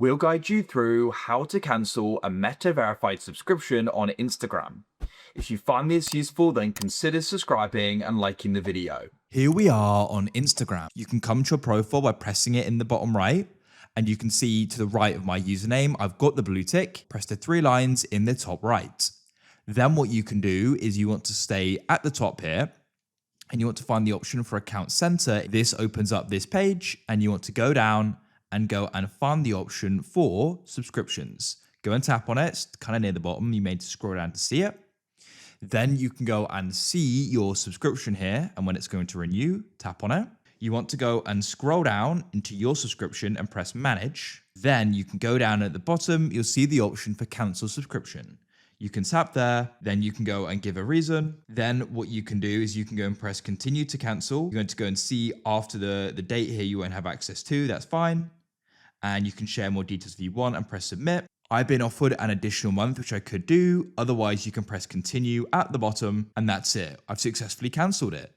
We'll guide you through how to cancel a Meta verified subscription on Instagram. If you find this useful, then consider subscribing and liking the video. Here we are on Instagram. You can come to your profile by pressing it in the bottom right, and you can see to the right of my username, I've got the blue tick. Press the 3 lines in the top right. Then what you can do is you want to stay at the top here, and you want to find the option for Account Center. This opens up this page, and you want to go down and find the option for subscriptions. Go and tap on it. It's kind of near the bottom. You may need to scroll down to see it. Then you can go and see your subscription here, and when it's going to renew, tap on it. You want to go and scroll down into your subscription and press manage. Then you can go down at the bottom, you'll see the option for cancel subscription. You can tap there, then you can go and give a reason. Then what you can do is you can go and press continue to cancel. You're going to go and see after the date here you won't have access to, that's fine. And you can share more details if you want and press submit. I've been offered an additional month, which I could do. Otherwise, you can press continue at the bottom, and that's it. I've successfully cancelled it.